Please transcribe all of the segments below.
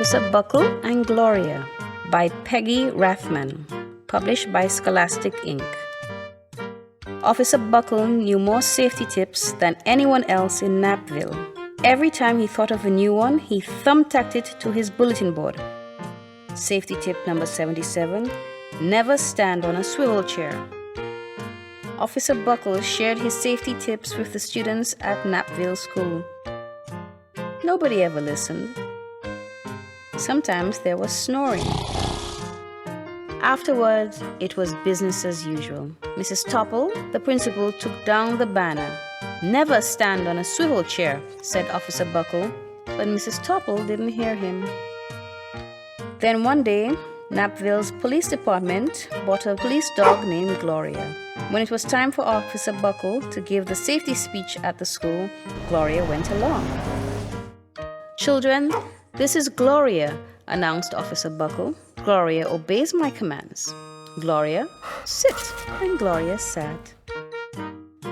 Officer Buckle and Gloria by Peggy Rathman, published by Scholastic Inc. Officer Buckle knew more safety tips than anyone else in Knappville. Every time he thought of a new one, he thumbtacked it to his bulletin board. Safety tip number 77, never stand on a swivel chair. Officer Buckle shared his safety tips with the students at Knappville School. Nobody ever listened. Sometimes there was snoring. Afterwards, it was business as usual. Mrs. Topple, the principal, took down the banner. "Never stand on a swivel chair," said Officer Buckle, but Mrs. Topple didn't hear him. Then one day, Knappville's police department bought a police dog named Gloria. When it was time for Officer Buckle to give the safety speech at the school, Gloria went along. "Children, this is Gloria," announced Officer Buckle. "Gloria obeys my commands. Gloria, sit." And Gloria sat.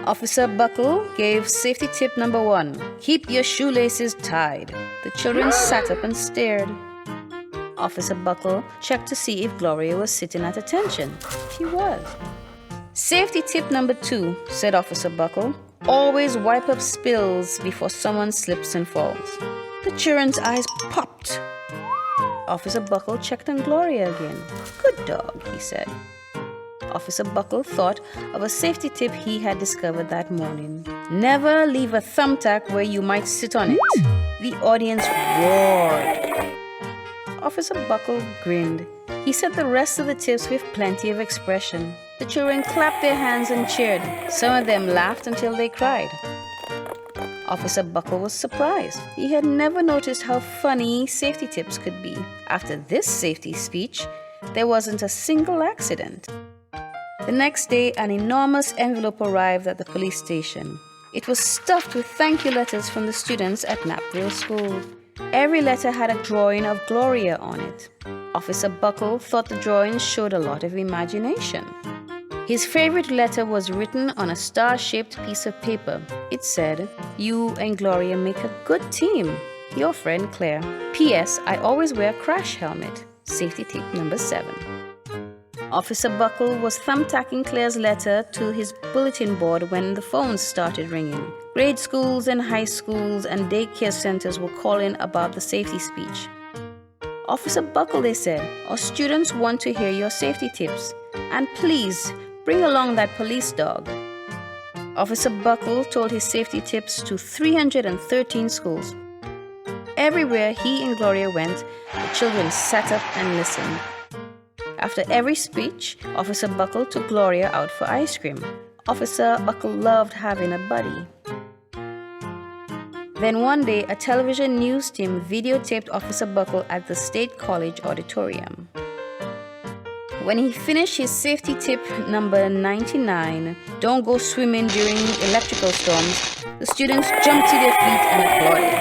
Officer Buckle gave safety tip number 1, keep your shoelaces tied. The children sat up and stared. Officer Buckle checked to see if Gloria was sitting at attention. She was. Safety tip number 2, said Officer Buckle, always wipe up spills before someone slips and falls. The children's eyes popped. Officer Buckle checked on Gloria again. "Good dog," he said. Officer Buckle thought of a safety tip he had discovered that morning. Never leave a thumbtack where you might sit on it. The audience roared. Officer Buckle grinned. He said the rest of the tips with plenty of expression. The children clapped their hands and cheered. Some of them laughed until they cried. Officer Buckle was surprised. He had never noticed how funny safety tips could be. After this safety speech, there wasn't a single accident. The next day, an enormous envelope arrived at the police station. It was stuffed with thank you letters from the students at Knappville School. Every letter had a drawing of Gloria on it. Officer Buckle thought the drawings showed a lot of imagination. His favorite letter was written on a star-shaped piece of paper. It said, "You and Gloria make a good team. Your friend Claire. P.S. I always wear a crash helmet." Safety tip number 7. Officer Buckle was thumbtacking Claire's letter to his bulletin board when the phones started ringing. Grade schools and high schools and daycare centers were calling about the safety speech. "Officer Buckle," they said, "our students want to hear your safety tips. And please, bring along that police dog." Officer Buckle told his safety tips to 313 schools. Everywhere he and Gloria went, the children sat up and listened. After every speech, Officer Buckle took Gloria out for ice cream. Officer Buckle loved having a buddy. Then one day, a television news team videotaped Officer Buckle at the State College auditorium. When he finished his safety tip number 99, don't go swimming during electrical storms, the students jumped to their feet and applauded.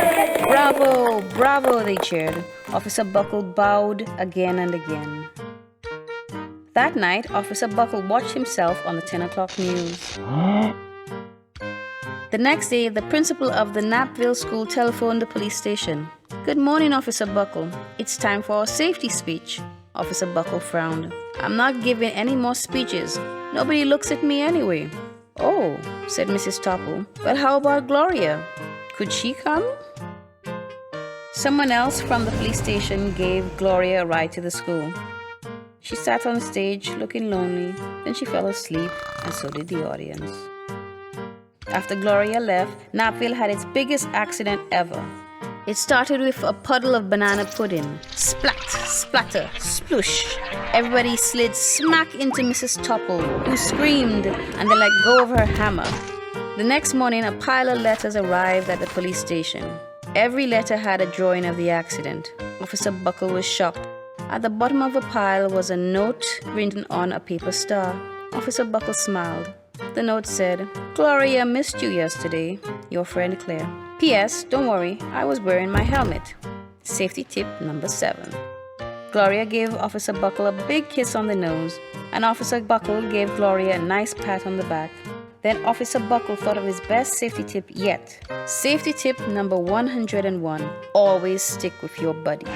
"Bravo! Bravo!" they cheered. Officer Buckle bowed again and again. That night, Officer Buckle watched himself on the 10 o'clock news. The next day, the principal of the Knappville School telephoned the police station. "Good morning, Officer Buckle. It's time for our safety speech." Officer Buckle frowned. "I'm not giving any more speeches. Nobody looks at me anyway." "Oh," said Mrs. Topple. "But how about Gloria? Could she come?" Someone else from the police station gave Gloria a ride to the school. She sat on stage looking lonely. Then she fell asleep, and so did the audience. After Gloria left, Knappville had its biggest accident ever. It started with a puddle of banana pudding. Splat, splatter, splush. Everybody slid smack into Mrs. Topple, who screamed and then let go of her hammer. The next morning, a pile of letters arrived at the police station. Every letter had a drawing of the accident. Officer Buckle was shocked. At the bottom of a pile was a note written on a paper star. Officer Buckle smiled. The note said, "Gloria missed you yesterday. Your friend Claire. P.S. Don't worry, I was wearing my helmet." Safety tip number 7. Gloria gave Officer Buckle a big kiss on the nose, and Officer Buckle gave Gloria a nice pat on the back. Then Officer Buckle thought of his best safety tip yet. Safety tip number 101. Always stick with your buddy.